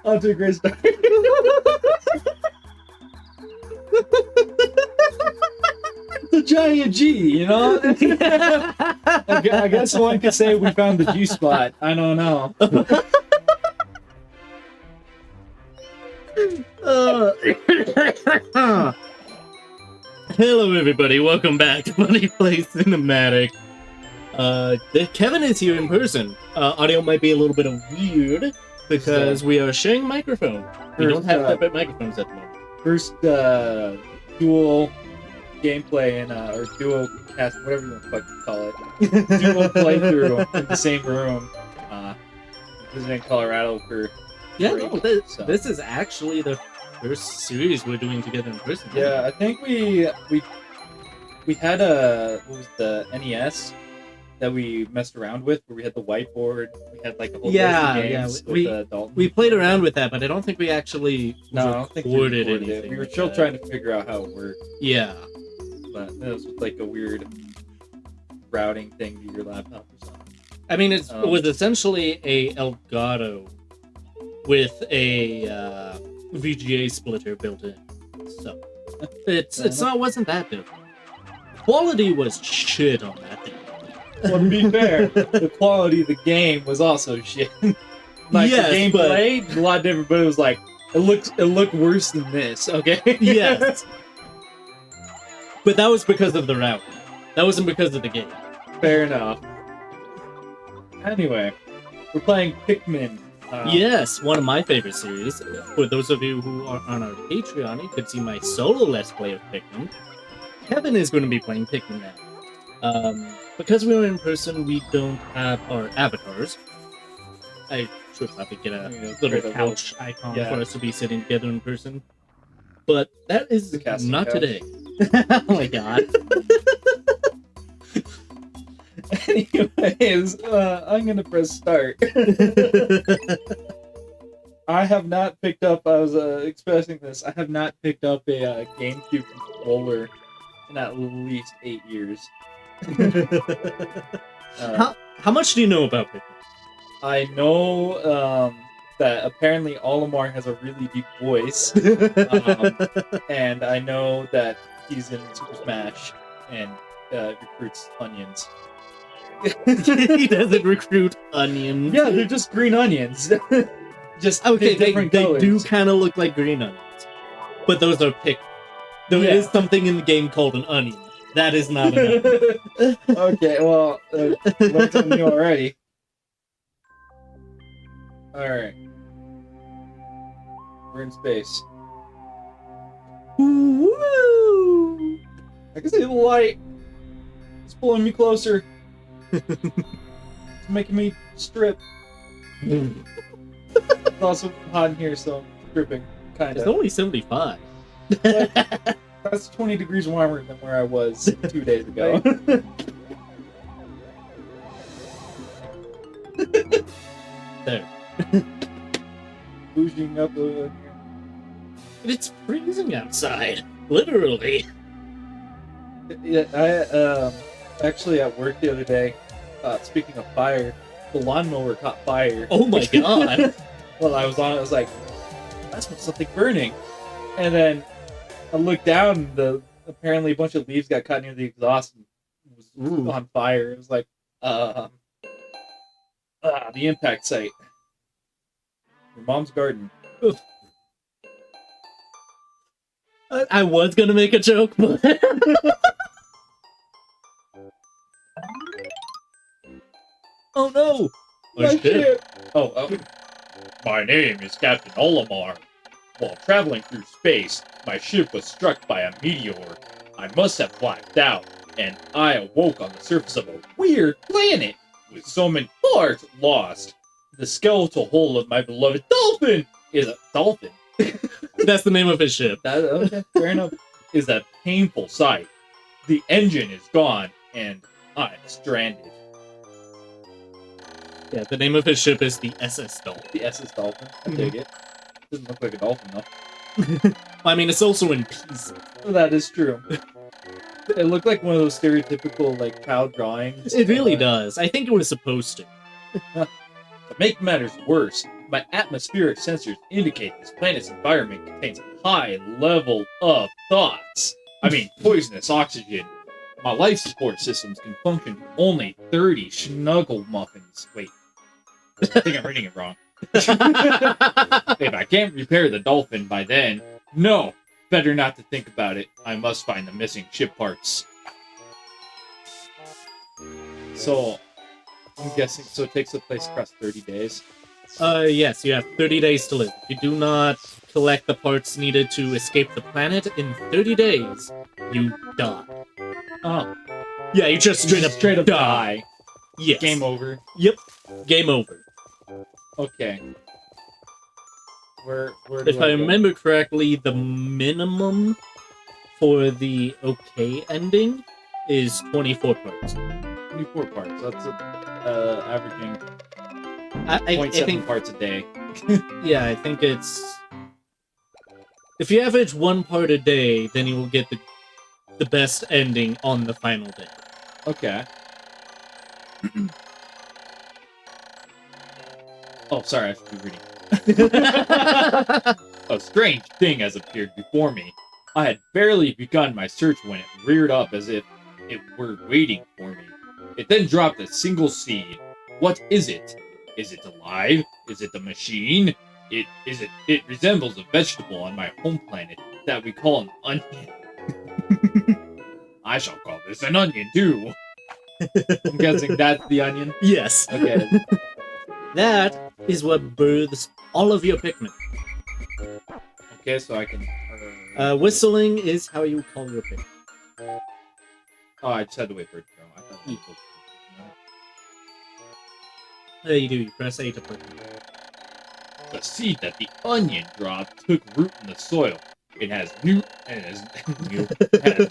Off to a great start. The giant G, you know? I guess one could say we found the G spot. I don't know. Hello everybody, welcome back to Funny Place Cinematic. Kevin is here in person. Audio might be a little bit of weird because we are sharing microphone. We don't have separate microphones at the moment. First dual gameplay and or dual cast, whatever you want to fucking call it, dual playthrough in the same room. Visiting Colorado for This is actually the first series we're doing together in person. Yeah, I think we had a what was the NES that we messed around with, where we had the whiteboard. We had like a whole list of games with Dalton. We played around with that, but I don't think we actually recorded anything. We were still trying to figure out how it worked. Yeah, but it was like a weird routing thing to your laptop or something. I mean, it was essentially a Elgato with a VGA splitter built in, so wasn't that different. Quality was shit on that thing. Well, to be fair, the quality of the game was also shit. The gameplay a lot different, but it was like it looked worse than this. Okay. Yes. But that was because of the routing. That wasn't because of the game. Fair enough. Anyway, we're playing Pikmin. Yes, one of my favorite series. For those of you who are on our Patreon, you could see my solo Let's Play of Pikmin. Kevin is going to be playing Pikmin now. Because we're in person, we don't have our avatars. I should probably get a little couch icon for us to be sitting together in person. But that is not couch. Today. Oh my god. Anyways, I'm gonna press start. I have not picked up, I was expressing this, I have not picked up a GameCube controller in at least 8 years. How much do you know about Pikmin? I know that apparently Olimar has a really deep voice, and I know that he's in Super Smash and recruits onions. He doesn't recruit onions. Yeah, they're just green onions. Just okay, different they colors. do kind of look like green onions, but those are Pikmin. There is something in the game called an onion. That is not an onion. Okay, well, learned something new already. Alright. We're in space. Woo! I can see the light. It's pulling me closer. It's making me strip. It's also hot in here, so I'm stripping. Kinda. It's only 75. That's 20 degrees warmer than where I was 2 days ago. There. Bouging up over here. It's freezing outside. Literally. Yeah, I actually at work the other day, speaking of fire, the lawnmower caught fire. Oh my god. Well, I was on it, I was like, that's something burning. And then I looked down, and apparently a bunch of leaves got caught near the exhaust and was on fire. It was like, the impact site. Your mom's garden. I was gonna make a joke, but... Oh no! My ship! Oh. My name is Captain Olimar. While traveling through space, my ship was struck by a meteor. I must have blacked out, and I awoke on the surface of a weird planet with so many parts lost. The skeletal hull of my beloved dolphin is a dolphin. That's the name of his ship. Okay, fair enough. Is a painful sight. The engine is gone, and I'm stranded. Yeah, the name of his ship is the SS Dolphin. The SS Dolphin. I dig it. Doesn't look like a dolphin, though. I mean, it's also in pieces. That is true. It looked like one of those stereotypical, like, cow drawings. It really does. I think it was supposed to. To make matters worse, my atmospheric sensors indicate this planet's environment contains a high level of thoughts. I mean, poisonous oxygen. My life support systems can function for only 30 snuggle muffins. Wait, I think I'm reading it wrong. If I can't repair the dolphin by then, no, better not to think about it. I must find the missing ship parts. So, I'm guessing, so it takes place across 30 days? Yes, you have 30 days to live. If you do not collect the parts needed to escape the planet in 30 days, you die. Oh. Yeah, you just straight up die. Yes. Game over. Yep. Game over. Okay. Where If do I I go? remember correctly, the minimum for the okay ending is 24 parts. 24 parts. That's averaging I 0.7 think, parts a day. yeah, I think it's... If you average 1 part a day, then you will get the best ending on the final day. Okay. Oh, sorry, I should be reading. A strange thing has appeared before me. I had barely begun my search when it reared up as if it were waiting for me. It then dropped a single seed. What is it? Is it alive? Is it a machine? It resembles a vegetable on my home planet that we call an onion. I shall call this an onion too. I'm guessing that's the onion. Yes. Okay. That is what births all of your Pikmin. Okay, so I can. Whistling is how you call your Pikmin. Oh, I just had to wait for it to go. I thought it was There you do. You press A to put. the seed that the onion dropped took root in the soil. It has has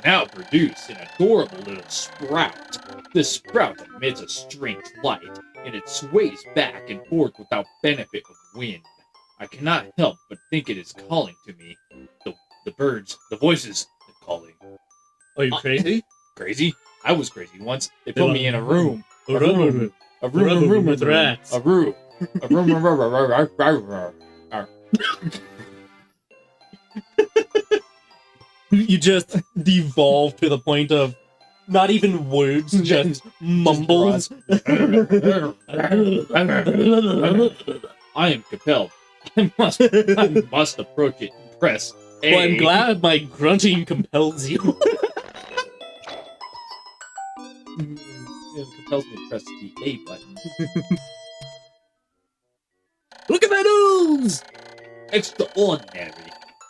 now produced an adorable little sprout. This sprout emits a strange light, and it sways back and forth without benefit of wind. I cannot help but think it is calling to me. The birds, the voices, they're calling. Are you crazy? Crazy? I was crazy once. They put me in a room. A room with rats. A room. You just devolve to the point of not even words, just mumbles. I am compelled. I must approach it and press A. Well, I'm glad my grunting compels you. It compels me to press the A button. Look at that ooze! Extraordinary.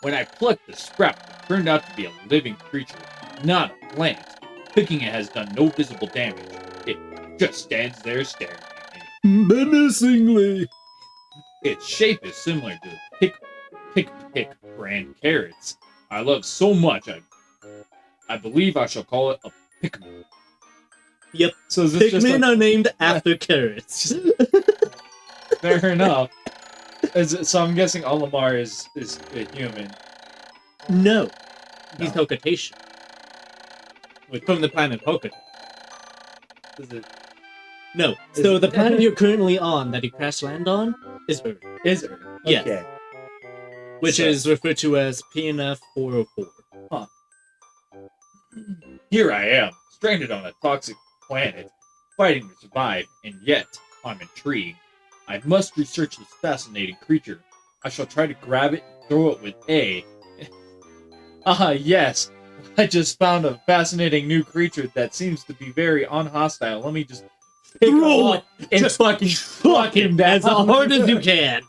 When I plucked the sprout, it turned out to be a living creature, not a plant. Picking it has done no visible damage. It just stands there staring at me. Menacingly. Its shape is similar to the Pick brand carrots. I love so much, I believe I shall call it a Pikmin. Yep. So is this Pikmin are named after carrots. Fair enough. So I'm guessing Olimar is a human. No. He's No. Hokotation. From the planet Hokotation. Is it? No. Is So it- the planet you're currently on, that you crash land on, is Earth. Is it? Yes. Okay. Which So- is referred to as PNF 404. Here I am, stranded on a toxic planet, fighting to survive, and yet I'm intrigued. I must research this fascinating creature. I shall try to grab it and throw it with A. Yes. I just found a fascinating new creature that seems to be very unhostile. Let me just pick him Throw up and Just fucking fuck him down. as hard as you can.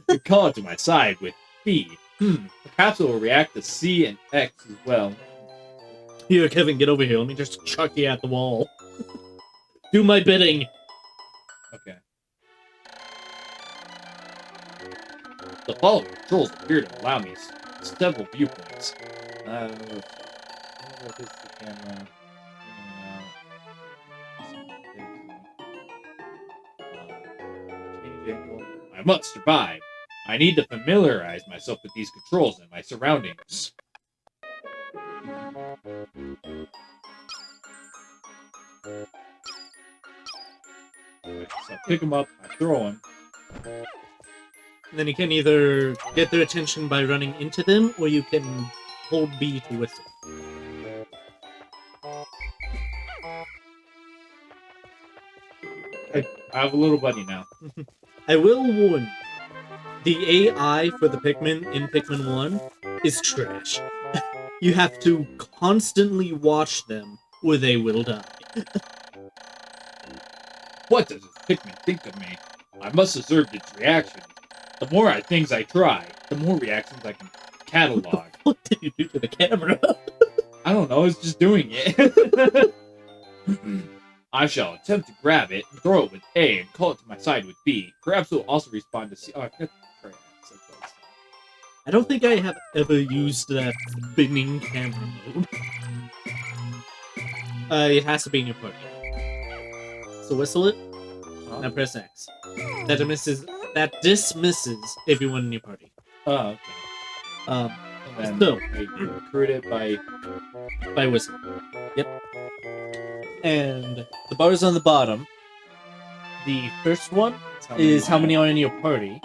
You call it to my side with B. Perhaps it will react to C and X as well. Here, Kevin, get over here. Let me just chuck you at the wall. Do my bidding. Okay. The following controls appear to allow me several viewpoints. What is the camera? Change angle. I must survive. I need to familiarize myself with these controls and my surroundings. Okay, so I pick them up, I throw them. And then you can either get their attention by running into them, or you can hold B to whistle. I have a little buddy now. I will warn you, the AI for the Pikmin in Pikmin 1 is trash. You have to constantly watch them, or they will die. What does this Pikmin think of me? I must observe its reactions. The more things I try, the more reactions I can catalog. What did you do to the camera? I don't know, it's just doing it. I shall attempt to grab it and throw it with A and call it to my side with B. Perhaps it will also respond to C. Oh, I forgot to try that. I don't think I have ever used that spinning camera mode. It has to be in your party. So whistle it, now press X. That dismisses everyone in your party. Oh, okay. And then So I recruit it by whistle. Yep. And the bars on the bottom. The first one is how many are in your party.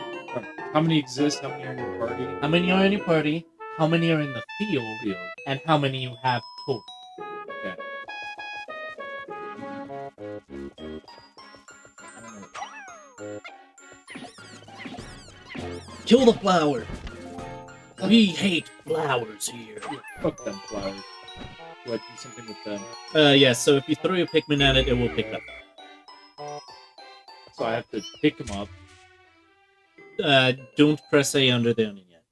How many exist? How many are in your party? How many are in your party? How many are in the field? And how many you have total. Okay. Kill the flower. We hate flowers here. Fuck them flowers. Do I do something with them? Yeah, so if you throw your Pikmin at it, it will pick it up. So I have to pick them up. Don't press A under the onion yet.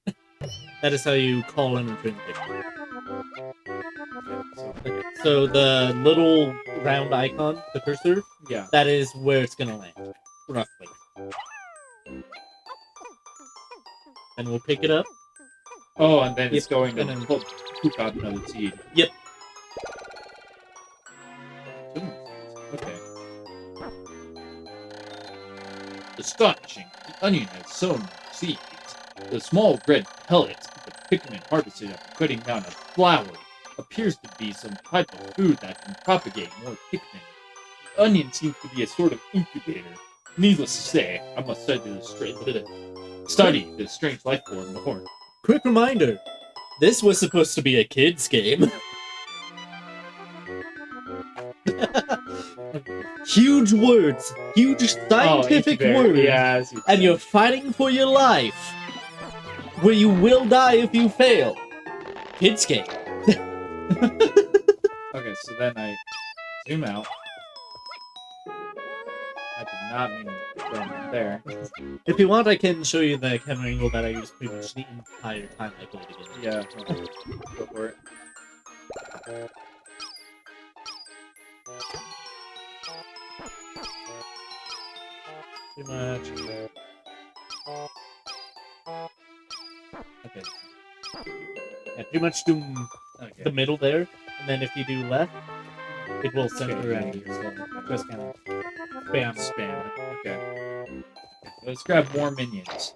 That is how you call and return Pikmin. Okay, so the little round icon, the cursor, yeah, that is where it's gonna land, roughly. And we'll pick it up. Oh, and then it's going to then poop out another seed. Yep. Okay. Astonishing! The onion has sown seeds. The small red pellets the Pikmin harvested after cutting down a flower appears to be some type of food that can propagate more Pikmin. The onion seems to be a sort of incubator. Needless to say, I must study this strange life form more. Quick reminder, this was supposed to be a kid's game. Huge words, huge scientific words, yeah, and you're fighting for your life, where you will die if you fail. Kid's game. Okay, so then I zoom out. I did not mean to throw him there. If you want, I can show you the camera angle that I used pretty much the entire time I played the game. Yeah, go for it. Pretty much. Okay. Yeah, pretty much do the middle there, and then if you do left, it will center around you. So just kind of spam. Okay. Let's grab more minions.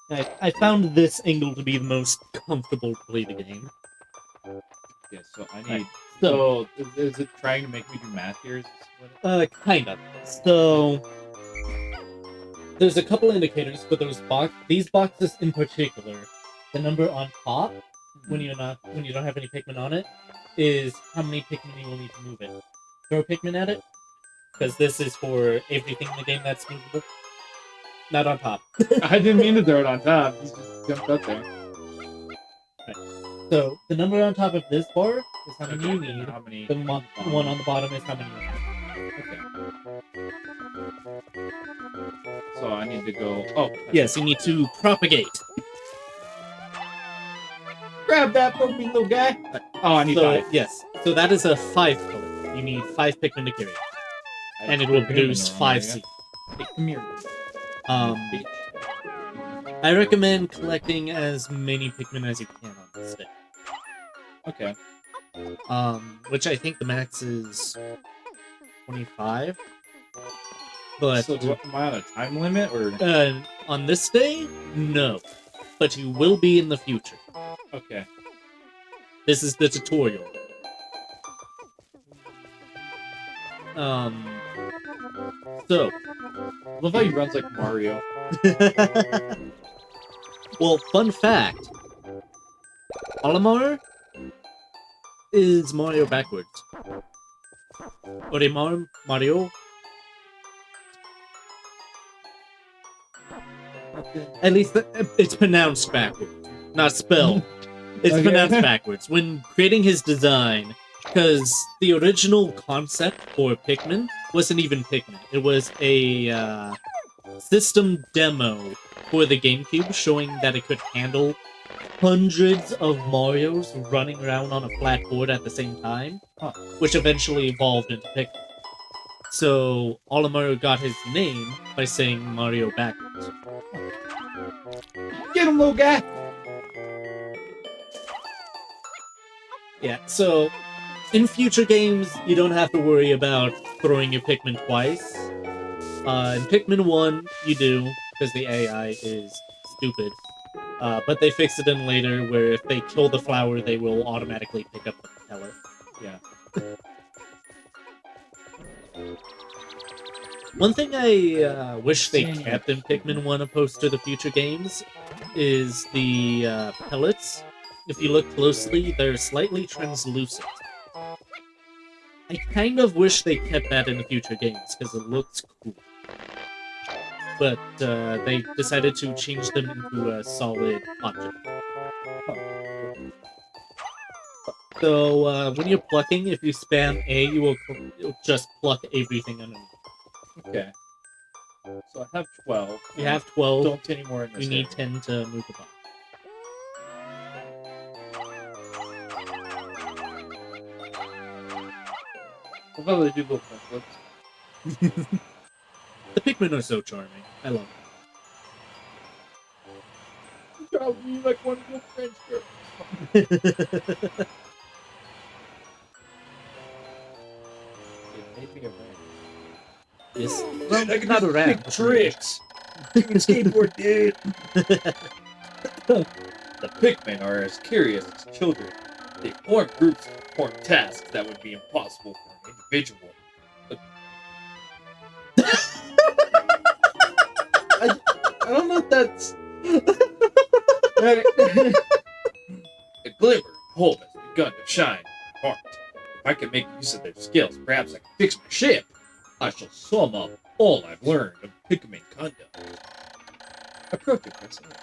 I found this angle to be the most comfortable to play the game. Yeah, so I need. So, is it trying to make me do math here? Kind of. So, there's a couple indicators for these boxes in particular. The number on top, when you don't have any Pikmin on it, is how many Pikmin you will need to move it. Throw Pikmin at it, because this is for everything in the game that's movable. Not on top. I didn't mean to throw it on top. He just jumped up there. Right. So the number on top of this bar is how many you need. How many? The one on the bottom is how many you have. Okay. So I need to go. Oh. Yes, you need to propagate. Grab that from me, little guy. Oh, I need 5. Yes. So that is a 5 color. You need 5 Pikmin to carry it. And it will produce 5 seeds. Hey, come here. I recommend collecting as many Pikmin as you can on this stick. Okay. Which I think the max is 25. But So am I on a time limit or? on this day, no. But you will be in the future. Okay. This is the tutorial. So. I love how he runs like Mario. Well, fun fact. Olimar is Mario backwards. Mario. At least it's pronounced backwards, not spelled. It's Okay. pronounced backwards. When creating his design, because the original concept for Pikmin wasn't even Pikmin. It was a system demo for the GameCube showing that it could handle hundreds of Marios running around on a flat board at the same time, which eventually evolved into Pikmin. So Olimar got his name by saying Mario backwards. Get him, little guy! Yeah, so in future games, you don't have to worry about throwing your Pikmin twice. In Pikmin 1, you do, because the AI is stupid. But they fixed it in later, where if they kill the flower, they will automatically pick up the pellet. Yeah. One thing I wish they kept in Pikmin 1 opposed to the future games is the pellets. If you look closely, they're slightly translucent. I kind of wish they kept that in the future games, because it looks cool. But they decided to change them into a solid object. So when you're plucking, if you spam A, you'll just pluck everything underneath. Okay. So I have 12. You have 12. Don't any more in this You need area. 10 to move the box. How about they do little front flips? The Pikmin are so charming. I love Good job, you like one of your French girls. them. It made me a man. Yes. Dude, Well, I can not do a rat. sick tricks. Dude, skateboard, dude. The Pikmin are as curious as children. They form groups to perform tasks that would be impossible for an individual. I don't know if that's... A glimmer of hope has begun to shine in my heart. If I can make use of their skills, perhaps I can fix my ship. I shall sum up all I've learned of Pikmin conduct. Approach aggressively.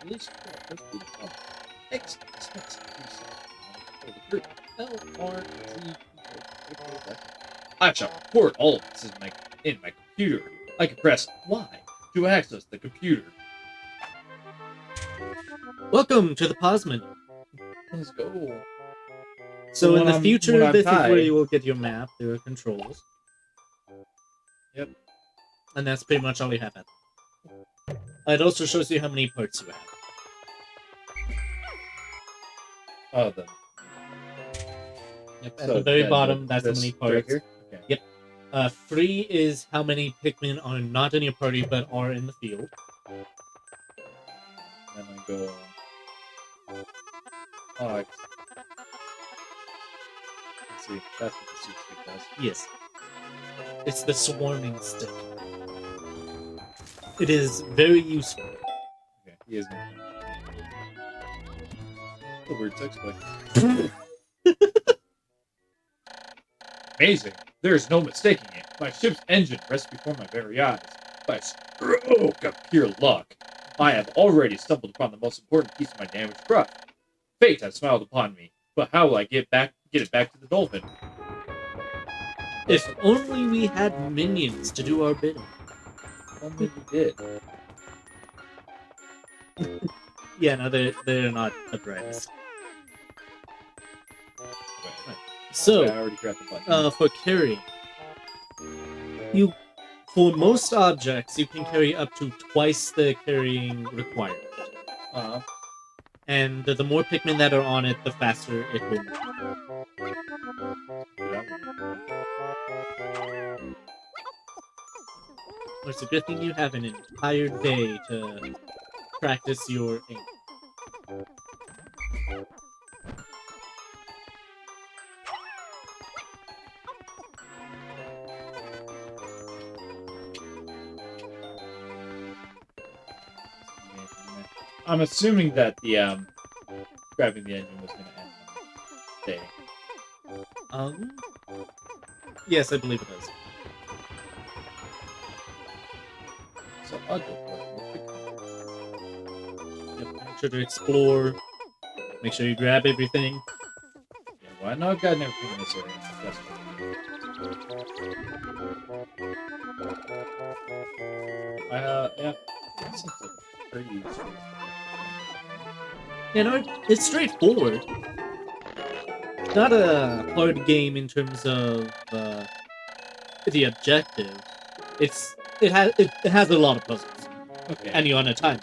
Release X. I shall record all of this in my computer. I can press Y to access the computer. Welcome to the pause menu. Let's go. So in when the I'm- future, when I'm this is where tied- you will get your map. There are controls. Yep. And that's pretty much all you have. It also shows you how many parts you have. Oh, then. Yep, at the very bottom, that's how many parts. Right here? Okay. Yep. 3 is how many Pikmin are not in your party but are in the field. Then I go. Oh, let's see. That's what the soup stick does. Yes. It's the swarming stick. It is very useful. Okay, he is gonna. The weird sex play. Amazing. There is no mistaking it. My ship's engine rests before my very eyes. By a stroke of pure luck, I have already stumbled upon the most important piece of my damaged craft. Fate has smiled upon me, but how will I get it back to the dolphin? If only we had minions to do our bidding. Only we did. Yeah, no, they're not the brightest. Wait, So, I already grabbed the button. for carrying, for most objects, you can carry up to twice the carrying required. And the more Pikmin that are on it, the faster it will move. Well, it's a good thing you have an entire day to practice your aim. I'm assuming that the grabbing the engine was going to end today. Um, yes, I believe it does. So I'll go for it. Yep, make sure to explore. Make sure you grab everything. Yeah, well, I know I've gotten everything in this area. That's yeah. It seems like pretty straightforward. You know, it's straightforward. Not a hard game in terms of the objective. It has a lot of puzzles, Okay. and you're on a timer.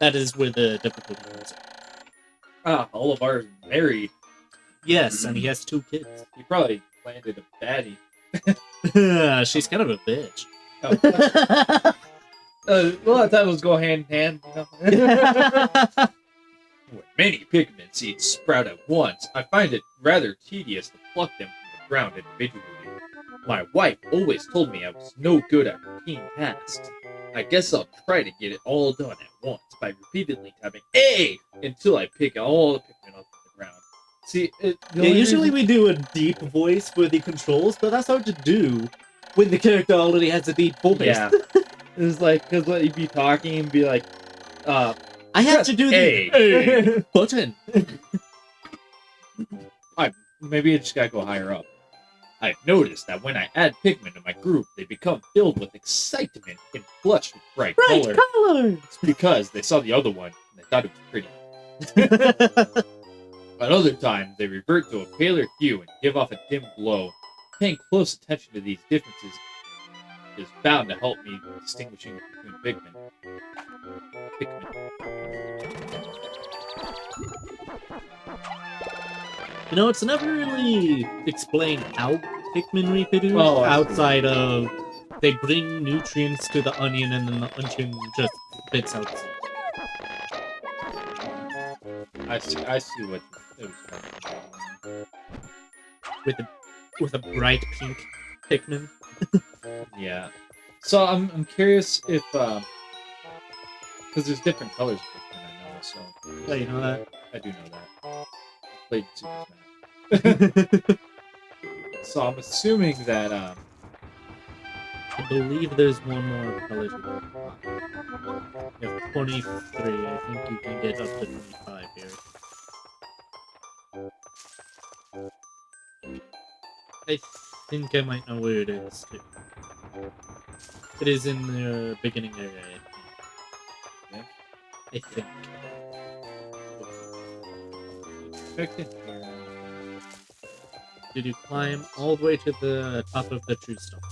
That is where the difficulty comes in. Olivar's married. Yes, and he has 2 kids. He probably landed a baddie. She's kind of a bitch. Oh. Well, I thought it was go hand in hand. You know? When many Pikmin seeds sprout at once, I find it rather tedious to pluck them from the ground individually. My wife always told me I was no good at routine tasks. I guess I'll try to get it all done at once by repeatedly tapping A until I pick all the Pikmin up from the ground. See, usually we do a deep voice for the controls, but that's hard to do when the character already has a deep voice. Yeah. It's like, because you'd be talking and be like, I have to do the A button. Maybe I just gotta go higher up. I've noticed that when I add Pikmin to my group, they become filled with excitement and flushed with bright color. colors! It's because they saw the other one and they thought it was pretty. At other times, they revert to a paler hue and give off a dim glow. Paying close attention to these differences is bound to help me distinguishing between Pikmin. You know, it's never really explained how Pikmin reproduce I outside of they bring nutrients to the onion and then the onion just spits out seeds. I see what it was. With a bright pink Pikmin. Yeah. So I'm curious if because there's different colors of Pikmin, I know. So Oh, you know that? I do know that. I played Super Smash. So I'm assuming that I believe there's one more color to go. You have 23. I think you can get up to 25 here. I think I might know where it is too. It is in the beginning area, I think. Did you climb all the way to the top of the tree stump?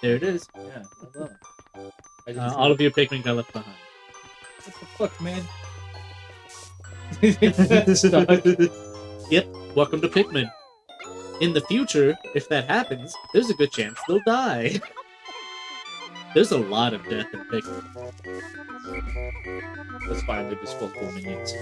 There it is. Yeah, hold on. All of your Pikmin got left behind. What the fuck, man? Yep, welcome to Pikmin. In the future, if that happens, there's a good chance they'll die. There's a lot of death in Pikmin. That's fine, they're disposable minions.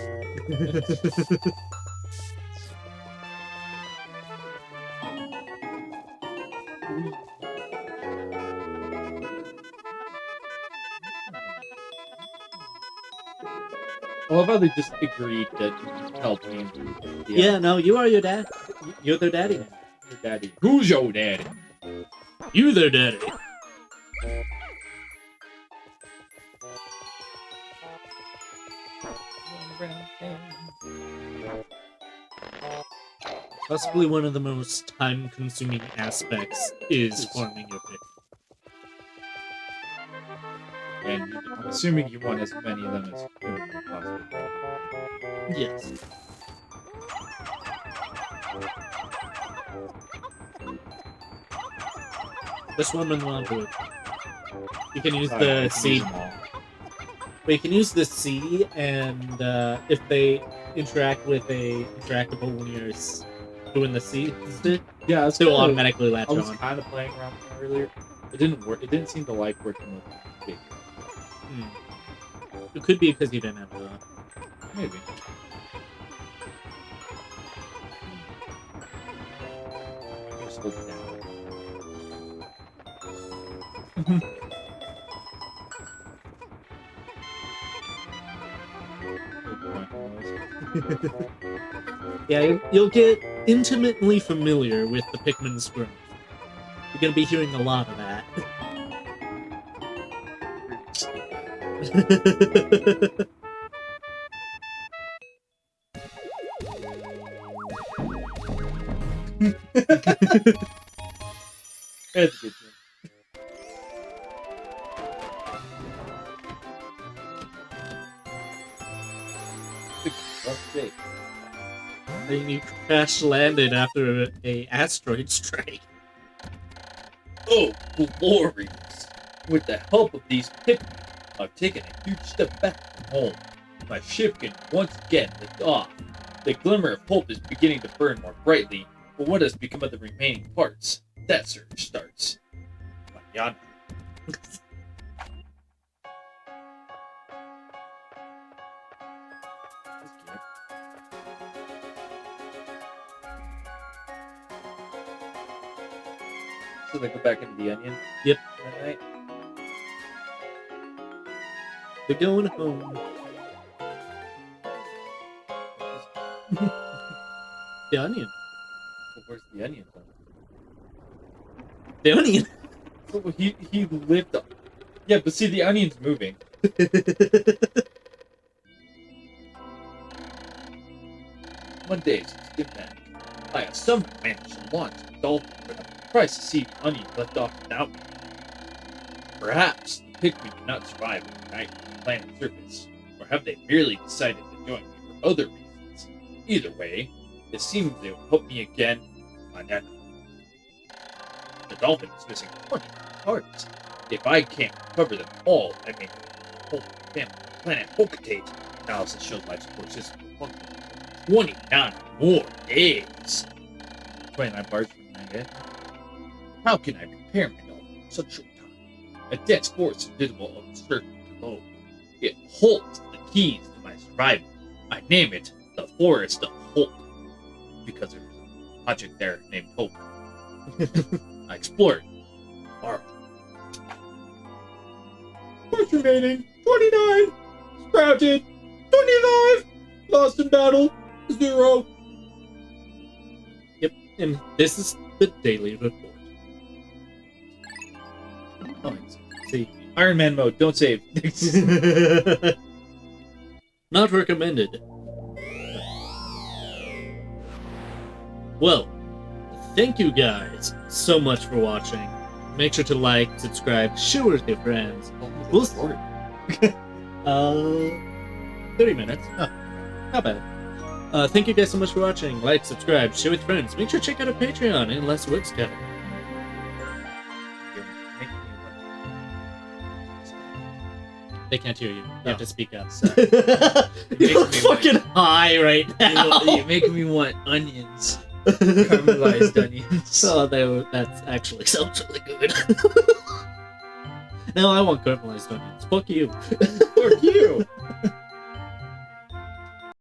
I love how they just agreed to help me. Yeah, no, you are your dad. You're their daddy now. Your daddy. Who's your daddy? You their daddy. Possibly one of the most time-consuming aspects is farming your Pikmin. And I'm assuming you want as many of them as humanly possible. Yes. This woman will do it. You can use the C. But you can use the C, and if they interact with a interactable when you're doing the C stick Yeah, I was to kinda- automatically latch I was on. kind of playing around with it earlier. It didn't work. It didn't seem to like working with big. It could be because you didn't have the. Maybe. Just hold it down. Yeah, you'll get intimately familiar with the Pikmin's growth. You're gonna be hearing a lot of that. It's a good thing. Rough day. And you crash landed after a asteroid strike. Oh, glorious! With the help of these Pikmin, I've taken a huge step back from home. My ship can once again lift off. The glimmer of hope is beginning to burn more brightly, but what has become of the remaining parts? That search starts. Mañana. So they go back into the onion? Yep. That night? They're going home. The onion. But where's the onion then? The onion. So he lived up. Yeah, but see, the onion's moving. One day, skip that. I somehow managed to launch the dolphin, but I'm surprised to see the onion left off without me. Perhaps the Pikmin do not survive overnight on the planet's surface, or have they merely decided to join me for other reasons? Either way, it seems they will help me again. Mañana. The dolphin is missing 20 parts. If I can't recover them all, I may the whole family planet Hokatate. Analysis shows life support system will function. 29 more days. 29 parts from 9 days. How can I prepare myself in such short time? A dense force is visible on the surface below. It holds the keys to my survival. I name it the Forest of Hope, because there's a project there named Hope. I explored. Marvel. What's remaining? 29. Sprouted. 25. Lost in battle. 0. Yep, and this is the daily report. Oh, see, Iron Man mode. Don't save. Not recommended. Well, thank you guys so much for watching. Make sure to like, subscribe, share with your friends. We'll 30 minutes. Oh, not bad. Thank you guys so much for watching. Like, subscribe, share with friends. Make sure to check out our Patreon and less words, Kevin. They can't hear you. You have to speak up. You're fucking high right now. You're making me want onions. Caramelized onions. Oh, that actually sounds really good. No, I want caramelized onions. Fuck you. Fuck you.